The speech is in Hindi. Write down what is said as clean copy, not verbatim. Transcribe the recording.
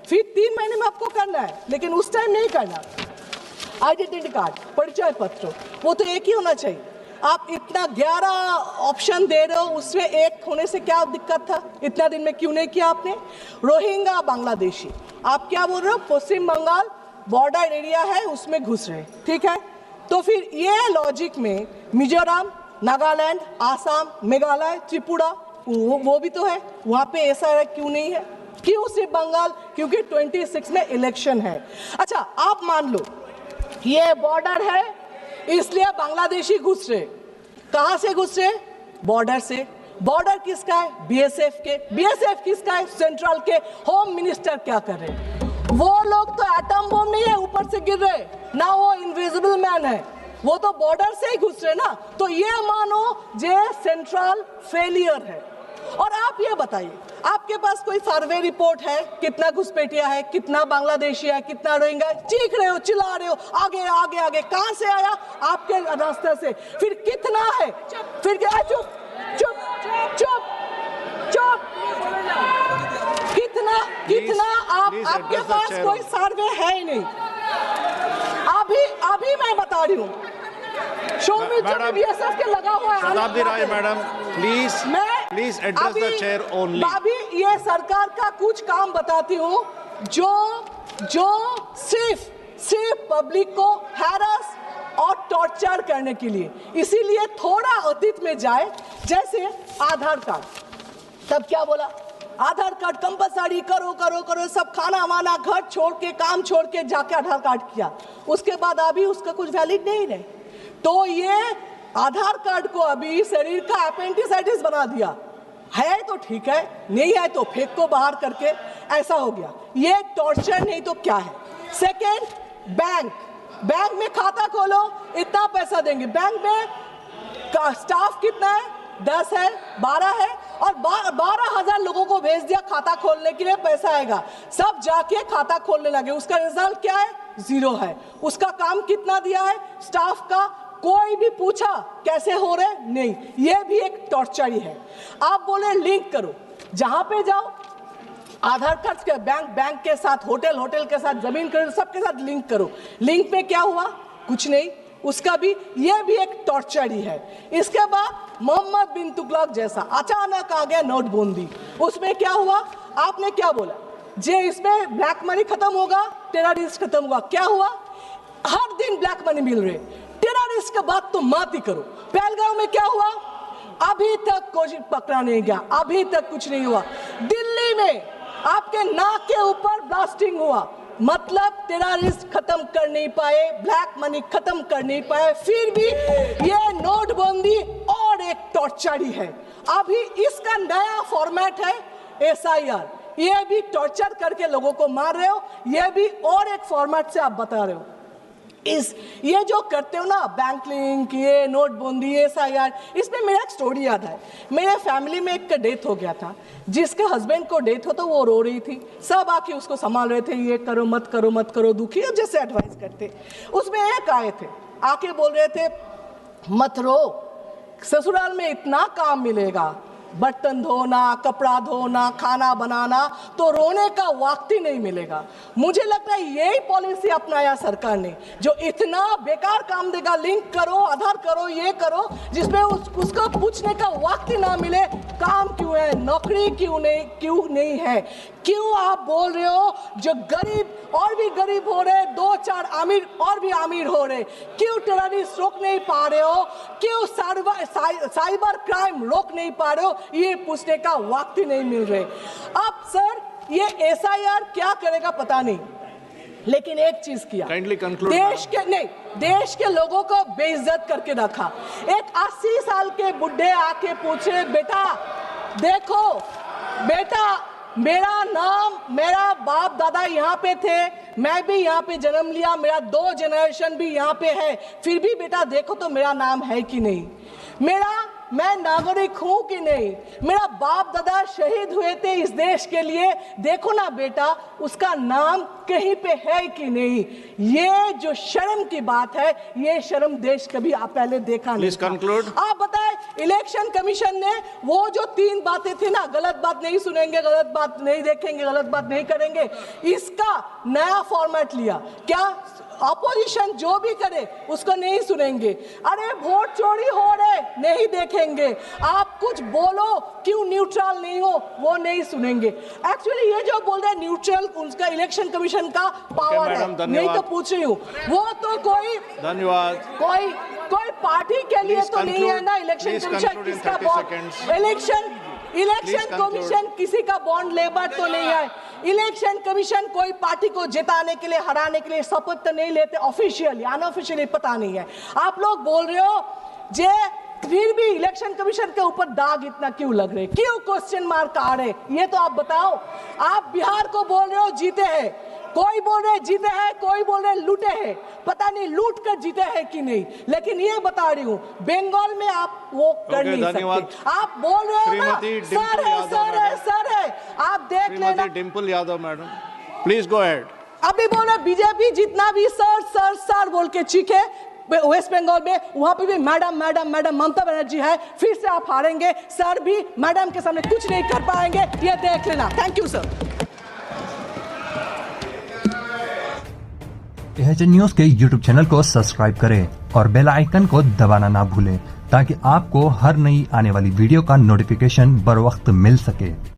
फिर 3 महीने में आपको करना है, लेकिन उस टाइम नहीं करना। आइडेंटिटी कार्ड, परिचय पत्र, वो तो एक ही होना चाहिए। आप इतना 11 ऑप्शन दे रहे हो, उसमें एक होने से क्या दिक्कत था? इतना दिन में क्यों नहीं किया आपने? रोहिंग्या बांग्लादेशी, आप क्या बोल रहे हो? पश्चिम बंगाल बॉर्डर एरिया है, उसमें घुस रहे, ठीक है। तो फिर ये लॉजिक में मिजोरम, नागालैंड, आसाम, मेघालय, त्रिपुरा, वो भी तो है, वहाँ पे ऐसा क्यों नहीं है? क्यों सिर्फ बंगाल? क्योंकि 26 में इलेक्शन है। अच्छा, आप मान लो ये बॉर्डर है, इसलिए बांग्लादेशी घुस रहे। कहां से घुस रहे? बॉर्डर से। बॉर्डर किसका है? बीएसएफ के। बीएसएफ किसका है? सेंट्रल के। होम मिनिस्टर क्या कर रहे? वो लोग तो एटम बम नहीं है ऊपर से गिर रहे ना, वो इनविजिबल मैन है, वो तो बॉर्डर से ही घुस रहे ना। तो ये मानो जे सेंट्रल फेलियर है। और आप ये बताइए, आपके पास कोई सर्वे रिपोर्ट है? कितना घुसपैठिया है, कितना बांग्लादेशी है, कितना रोहिंग्या? चीख रहे हो, चिल्ला रहे हो, आगे आगे आगे। कहां से आया? आपके रास्ते से। फिर कितना है? फिर क्या? चुप चुप चुप चुप। कितना कितना आपके पास कोई सर्वे है ही नहीं। अभी मैं बता रही हूँ, बीएसएफ के लगा हुआ है। Shatabdi Roy madam, please address the chair only. अभी ये सरकार का कुछ काम बताती हूँ जो सिर्फ पब्लिक को हैरस और टॉर्चर करने के लिए। इसीलिए थोड़ा अतीत में जाए, जैसे आधार कार्ड। तब क्या बोला? आधार कार्ड कंपलसरी करो करो करो, सब खाना वाना घर छोड़ के, काम छोड़ के जाके आधार कार्ड किया। उसके बाद अभी उसका कुछ वैलिड नहीं रहे। तो ये आधार कार्ड को अभी शरीर का अपेंडिसाइटिस बना दिया है। तो ठीक है, नहीं है तो फेंक को बाहर करके, ऐसा हो गया। ये टॉर्चर नहीं तो क्या है? सेकेंड, बैंक में खाता खोलो, इतना पैसा देंगे। बैंक में का स्टाफ कितना है? 10 है, 12 है, और 12,000 लोगों को भेज दिया खाता खोलने के लिए, पैसा आएगा। सब जाके खाता खोलने लगे, उसका रिजल्ट क्या है? 0 है। उसका काम कितना दिया है स्टाफ का? कोई भी पूछा कैसे हो रहे? नहीं। ये भी एक टॉर्चर ही है। आप बोले लिंक करो, जहां पे जाओ आधार कार्ड के बैंक के साथ, होटल के साथ, जमीन करो, सबके साथ लिंक करो। लिंक में क्या हुआ? कुछ नहीं। उसका भी, ये भी एक टॉर्चर ही है। इसके बाद मोहम्मद बिन तुगलक जैसा अचानक आ गया नोटबंदी। उसमें क्या हुआ? आपने क्या बोला? जे इसमें ब्लैक मनी खत्म होगा, टेररिस्ट खत्म होगा। क्या हुआ? हर दिन ब्लैक मनी मिल रहे। टेररिस्ट का बात तो मत ही करो। पहलगांव में क्या हुआ? अभी तक कोई पकड़ा नहीं गया, अभी तक कुछ नहीं हुआ। दिल्ली में आपके नाक के ऊपर ब्लास्टिंग हुआ, मतलब टेररिस्ट खत्म कर नहीं पाए, ब्लैक मनी खत्म कर नहीं पाए। फिर भी ये नोटबंदी और एक टॉर्चर ही है। अभी इसका नया फॉर्मेट है SIR। ये भी टॉर्चर करके लोगों को मार रहे हो, ये भी और एक फॉर्मेट से आप बता रहे हो। ये जो करते हो ना, बैंक लिंक, ये नोटबंदी, SIR, इसमें मेरा एक स्टोरी याद है। मेरे फैमिली में एक का डेथ हो गया था, जिसके हस्बैंड को डेथ हो तो वो रो रही थी, सब आके उसको संभाल रहे थे, ये करो मत करो मत करो, दुखी है जैसे एडवाइस करते। उसमें एक आए थे, आके बोल रहे थे मत रो, ससुराल में इतना काम मिलेगा, बर्तन धोना, कपड़ा धोना, खाना बनाना, तो रोने का वक्त ही नहीं मिलेगा। मुझे लगता है यही पॉलिसी अपनाया सरकार ने, जो इतना बेकार काम देगा, लिंक करो, आधार करो, ये करो, जिसमें उसको पूछने का वक्त ही ना मिले काम क्यों है, नौकरी क्यों नहीं है। क्यों आप बोल रहे हो जो गरीब और भी गरीब हो रहे, 2-4 अमीर और भी अमीर हो रहे, क्यों टेररिस्ट रोक नहीं पा रहे हो, क्यों साइबर क्राइम रोक नहीं पा रहे हो, ये पूछने का वक्त ही नहीं मिल रहे। अब सर ये SIR क्या करेगा पता नहीं, लेकिन एक चीज किया, देश के लोगों को बेइज्जत करके रखा। एक 80 साल के बुढ़े आके पूछे, बेटा देखो बेटा, मेरा नाम, मेरा बाप दादा यहाँ पे थे, मैं भी यहाँ पे जन्म लिया, मेरा 2 जनरेशन भी यहाँ पे है, फिर भी बेटा देखो तो मेरा नाम है कि नहीं। मेरा मैं नागरिक हूं कि नहीं, मेरा बाप दादा शहीद हुए थे इस देश के लिए, देखो ना बेटा उसका नाम कहीं पे है कि नहीं। ये जो शर्म की बात है, ये शर्म देश कभी आप पहले देखा नहीं। Please conclude. आप बताएं, इलेक्शन कमीशन ने वो जो 3 बातें थी ना, गलत बात नहीं सुनेंगे, गलत बात नहीं देखेंगे, गलत बात नहीं करेंगे, इसका नया फॉर्मेट लिया। क्या ऑपोजिशन जो भी करे उसको नहीं सुनेंगे, अरे वोट चोरी हो रहे नहीं देखेंगे, आप कुछ बोलो क्यों न्यूट्रल नहीं हो वो नहीं सुनेंगे। एक्चुअली ये जो बोल रहे हैं न्यूट्रल, उनका इलेक्शन कमीशन का पावर है, नहीं तो पूछ रही हूँ, वो तो कोई धन्यवाद, कोई पार्टी के लिए तो नहीं है ना इलेक्शन कमीशन, किसका बॉन्ड इलेक्शन कमीशन किसी का बॉन्ड लेबर तो नहीं है। इलेक्शन कमीशन कोई पार्टी को जिताने के लिए, हराने के लिए शपथ तो नहीं लेते, ऑफिशियली अनऑफिशियली पता नहीं है। आप लोग बोल रहे हो जे फिर भी इलेक्शन कमीशन के ऊपर दाग इतना क्यों लग रहे, क्यों क्वेश्चन मार्क आ रहे, ये तो आप बताओ। आप बिहार को बोल रहे हो जीते हैं, कोई बोल रहे जीते हैं, कोई बोल रहे लूटे हैं, पता नहीं लूट कर जीते हैं कि नहीं, लेकिन ये बता रही हूँ बंगाल में आप वो कर नहीं सकते। आप बोल रहे हो ना सर है, आप देख लेना। Dimple Yadav madam, please go ahead. अभी बोले बीजेपी जितना भी सर बोल के चीखे वेस्ट बंगाल में, वहां पे भी मैडम ममता बनर्जी है, फिर से आप हारेंगे, सर भी मैडम के सामने कुछ नहीं कर पाएंगे, ये देख लेना। Thank you sir. H news के यूट्यूब चैनल को सब्सक्राइब करें और बेल आइकन को दबाना ना भूलें ताकि आपको हर नई आने वाली वीडियो का नोटिफिकेशन बर वक्त मिल सके।